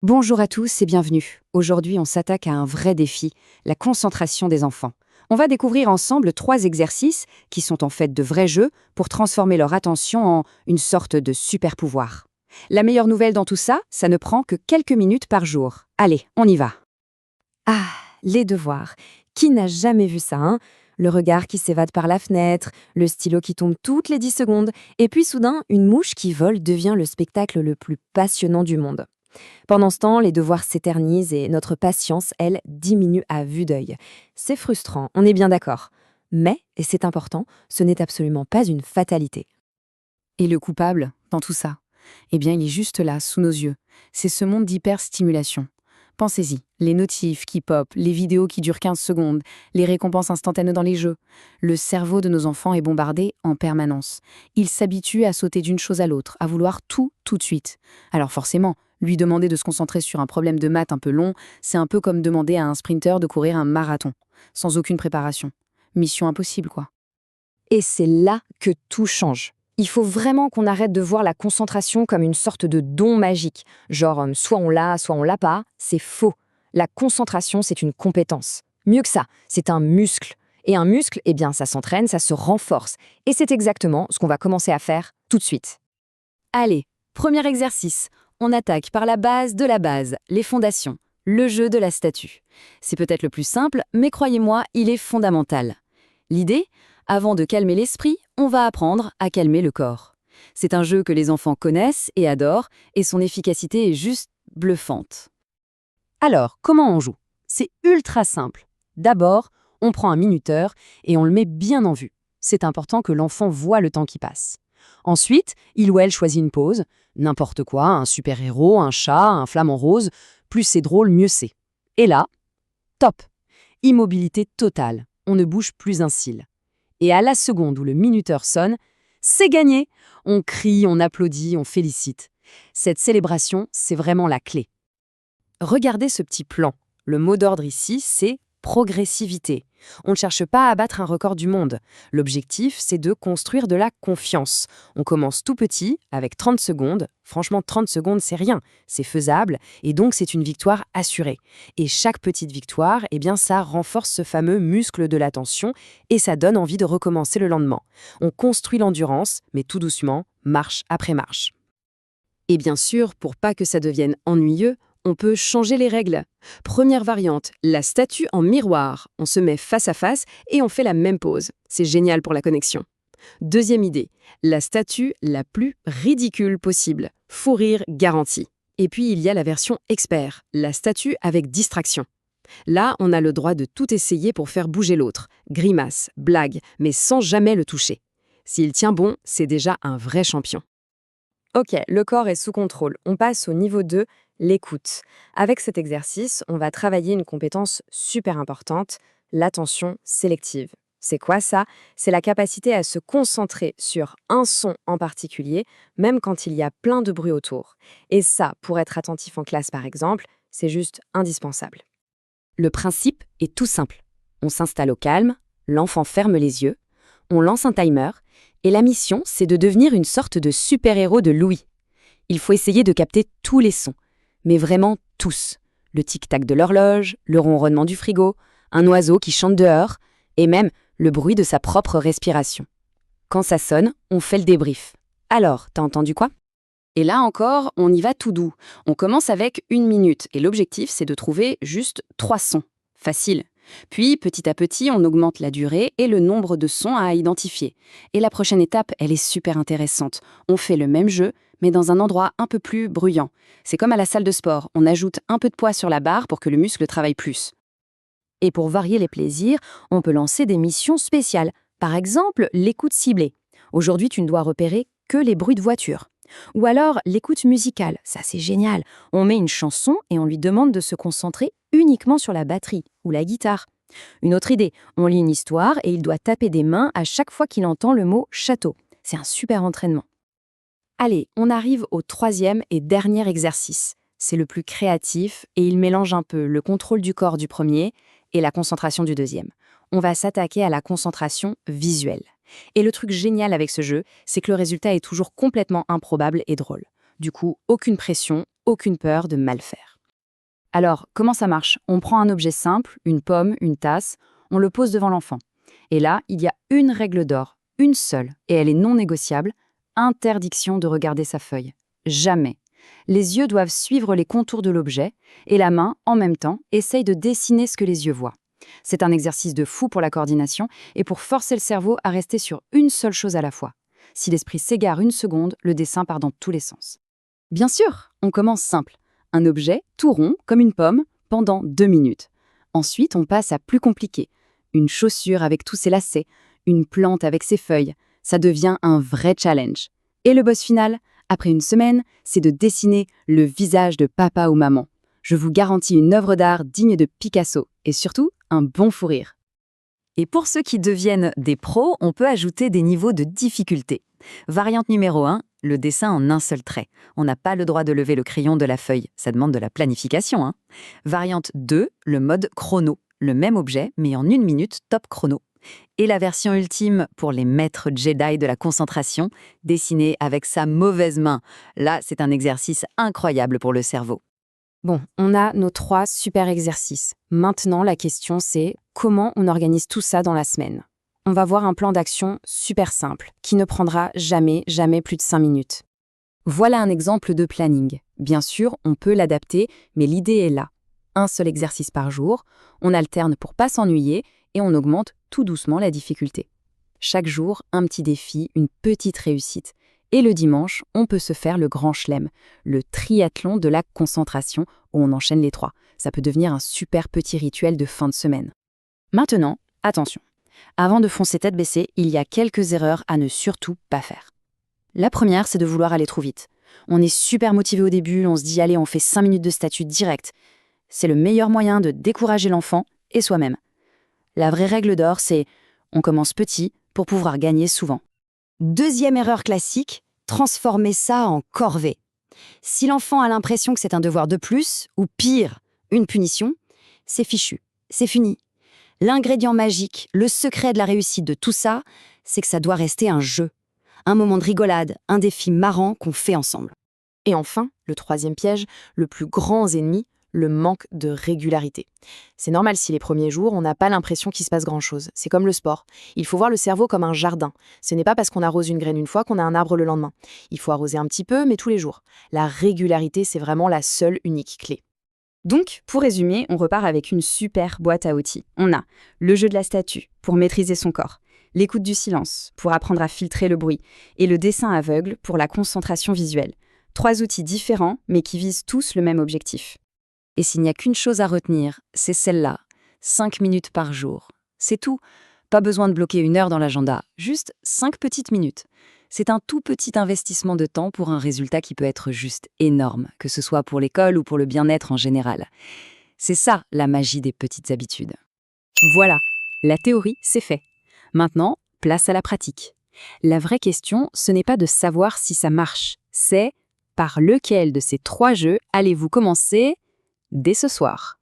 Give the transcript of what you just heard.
Bonjour à tous et bienvenue. Aujourd'hui, on s'attaque à un vrai défi, la concentration des enfants. On va découvrir ensemble 3 exercices qui sont en fait de vrais jeux pour transformer leur attention en une sorte de super pouvoir. La meilleure nouvelle dans tout ça, ça ne prend que quelques minutes par jour. Allez, on y va. Ah, les devoirs. Qui n'a jamais vu ça, hein? Le regard qui s'évade par la fenêtre, le stylo qui tombe toutes les 10 secondes, et puis soudain, une mouche qui vole devient le spectacle le plus passionnant du monde. Pendant ce temps, les devoirs s'éternisent et notre patience, elle, diminue à vue d'œil. C'est frustrant, on est bien d'accord. Mais, et c'est important, ce n'est absolument pas une fatalité. Et le coupable dans tout ça? Eh bien, il est juste là, sous nos yeux. C'est ce monde d'hyperstimulation. Pensez-y, les notifs qui pop, les vidéos qui durent 15 secondes, les récompenses instantanées dans les jeux. Le cerveau de nos enfants est bombardé en permanence. Il s'habitue à sauter d'une chose à l'autre, à vouloir tout de suite. Alors forcément, lui demander de se concentrer sur un problème de maths un peu long, c'est un peu comme demander à un sprinter de courir un marathon, sans aucune préparation. Mission impossible, quoi. Et c'est là que tout change. Il faut vraiment qu'on arrête de voir la concentration comme une sorte de don magique. Genre, soit on l'a pas, c'est faux. La concentration, c'est une compétence. Mieux que ça, c'est un muscle. Et un muscle, eh bien, ça s'entraîne, ça se renforce. Et c'est exactement ce qu'on va commencer à faire tout de suite. Allez, premier exercice. On attaque par la base de la base, les fondations, le jeu de la statue. C'est peut-être le plus simple, mais croyez-moi, il est fondamental. L'idée, avant de calmer l'esprit, on va apprendre à calmer le corps. C'est un jeu que les enfants connaissent et adorent, et son efficacité est juste bluffante. Alors, comment on joue? C'est ultra simple. D'abord, on prend un minuteur et on le met bien en vue. C'est important que l'enfant voit le temps qui passe. Ensuite, il ou elle choisit une pose, n'importe quoi, un super-héros, un chat, un flamant rose, plus c'est drôle, mieux c'est. Et là, top! Immobilité totale, on ne bouge plus un cil. Et à la seconde où le minuteur sonne, c'est gagné! On crie, on applaudit, on félicite. Cette célébration, c'est vraiment la clé. Regardez ce petit plan. Le mot d'ordre ici, c'est progressivité. On ne cherche pas à battre un record du monde. L'objectif, c'est de construire de la confiance. On commence tout petit, avec 30 secondes. Franchement, 30 secondes, c'est rien. C'est faisable, et donc c'est une victoire assurée. Et chaque petite victoire, eh bien, ça renforce ce fameux muscle de l'attention, et ça donne envie de recommencer le lendemain. On construit l'endurance, mais tout doucement, marche après marche. Et bien sûr, pour pas que ça devienne ennuyeux, on peut changer les règles. Première variante, la statue en miroir. On se met face à face et on fait la même pose. C'est génial pour la connexion. Deuxième idée, la statue la plus ridicule possible. Fou rire garanti. Et puis il y a la version expert, la statue avec distraction. Là, on a le droit de tout essayer pour faire bouger l'autre. Grimace, blague, mais sans jamais le toucher. S'il tient bon, c'est déjà un vrai champion. Ok, le corps est sous contrôle. On passe au niveau 2, l'écoute. Avec cet exercice, on va travailler une compétence super importante, l'attention sélective. C'est quoi ça? C'est la capacité à se concentrer sur un son en particulier, même quand il y a plein de bruit autour. Et ça, pour être attentif en classe par exemple, c'est juste indispensable. Le principe est tout simple. On s'installe au calme, l'enfant ferme les yeux, on lance un timer, et la mission, c'est de devenir une sorte de super-héros de Louis. Il faut essayer de capter tous les sons, mais vraiment tous. Le tic-tac de l'horloge, le ronronnement du frigo, un oiseau qui chante dehors, et même le bruit de sa propre respiration. Quand ça sonne, on fait le débrief. Alors, t'as entendu quoi? Et là encore, on y va tout doux. On commence avec 1 minute, et l'objectif, c'est de trouver juste 3 sons. Facile. Puis, petit à petit, on augmente la durée et le nombre de sons à identifier. Et la prochaine étape, elle est super intéressante. On fait le même jeu, mais dans un endroit un peu plus bruyant. C'est comme à la salle de sport, on ajoute un peu de poids sur la barre pour que le muscle travaille plus. Et pour varier les plaisirs, on peut lancer des missions spéciales. Par exemple, l'écoute ciblée. Aujourd'hui, tu ne dois repérer que les bruits de voiture. Ou alors l'écoute musicale, ça c'est génial. On met une chanson et on lui demande de se concentrer uniquement sur la batterie ou la guitare. Une autre idée, on lit une histoire et il doit taper des mains à chaque fois qu'il entend le mot château. C'est un super entraînement. Allez, on arrive au 3e et dernier exercice. C'est le plus créatif et il mélange un peu le contrôle du corps du premier et la concentration du deuxième. On va s'attaquer à la concentration visuelle. Et le truc génial avec ce jeu, c'est que le résultat est toujours complètement improbable et drôle. Du coup, aucune pression, aucune peur de mal faire. Alors, comment ça marche? On prend un objet simple, une pomme, une tasse, on le pose devant l'enfant. Et là, il y a une règle d'or, une seule, et elle est non négociable, interdiction de regarder sa feuille. Jamais. Les yeux doivent suivre les contours de l'objet, et la main, en même temps, essaye de dessiner ce que les yeux voient. C'est un exercice de fou pour la coordination et pour forcer le cerveau à rester sur une seule chose à la fois. Si l'esprit s'égare une seconde, le dessin part dans tous les sens. Bien sûr, on commence simple. Un objet, tout rond, comme une pomme, pendant 2 minutes. Ensuite, on passe à plus compliqué. Une chaussure avec tous ses lacets, une plante avec ses feuilles. Ça devient un vrai challenge. Et le boss final, après une semaine, c'est de dessiner le visage de papa ou maman. Je vous garantis une œuvre d'art digne de Picasso et surtout un bon fou rire. Et pour ceux qui deviennent des pros, on peut ajouter des niveaux de difficulté. Variante numéro 1, le dessin en un seul trait. On n'a pas le droit de lever le crayon de la feuille, ça demande de la planification, hein. Variante 2, le mode chrono. Le même objet, mais en 1 minute, top chrono. Et la version ultime pour les maîtres Jedi de la concentration, dessiner avec sa mauvaise main. Là, c'est un exercice incroyable pour le cerveau. Bon, on a nos 3 super exercices. Maintenant, la question c'est comment on organise tout ça dans la semaine. On va voir un plan d'action super simple, qui ne prendra jamais plus de 5 minutes. Voilà un exemple de planning. Bien sûr, on peut l'adapter, mais l'idée est là. Un seul exercice par jour, on alterne pour pas s'ennuyer et on augmente tout doucement la difficulté. Chaque jour, un petit défi, une petite réussite. Et le dimanche, on peut se faire le grand chelem, le triathlon de la concentration où on enchaîne les 3. Ça peut devenir un super petit rituel de fin de semaine. Maintenant, attention. Avant de foncer tête baissée, il y a quelques erreurs à ne surtout pas faire. La première, c'est de vouloir aller trop vite. On est super motivé au début, on se dit allez, on fait 5 minutes de statut direct. C'est le meilleur moyen de décourager l'enfant et soi-même. La vraie règle d'or, c'est on commence petit pour pouvoir gagner souvent. Deuxième erreur classique, transformer ça en corvée. Si l'enfant a l'impression que c'est un devoir de plus, ou pire, une punition, c'est fichu, c'est fini. L'ingrédient magique, le secret de la réussite de tout ça, c'est que ça doit rester un jeu. Un moment de rigolade, un défi marrant qu'on fait ensemble. Et enfin, le troisième piège, le plus grand ennemi, le manque de régularité. C'est normal si les premiers jours, on n'a pas l'impression qu'il se passe grand-chose. C'est comme le sport. Il faut voir le cerveau comme un jardin. Ce n'est pas parce qu'on arrose une graine une fois qu'on a un arbre le lendemain. Il faut arroser un petit peu, mais tous les jours. La régularité, c'est vraiment la seule unique clé. Donc, pour résumer, on repart avec une super boîte à outils. On a le jeu de la statue, pour maîtriser son corps, l'écoute du silence, pour apprendre à filtrer le bruit, et le dessin aveugle, pour la concentration visuelle. 3 outils différents, mais qui visent tous le même objectif. Et s'il n'y a qu'une chose à retenir, c'est celle-là, 5 minutes par jour. C'est tout. Pas besoin de bloquer 1 heure dans l'agenda, juste 5 petites minutes. C'est un tout petit investissement de temps pour un résultat qui peut être juste énorme, que ce soit pour l'école ou pour le bien-être en général. C'est ça, la magie des petites habitudes. Voilà, la théorie, c'est fait. Maintenant, place à la pratique. La vraie question, ce n'est pas de savoir si ça marche, c'est par lequel de ces 3 jeux allez-vous commencer dès ce soir.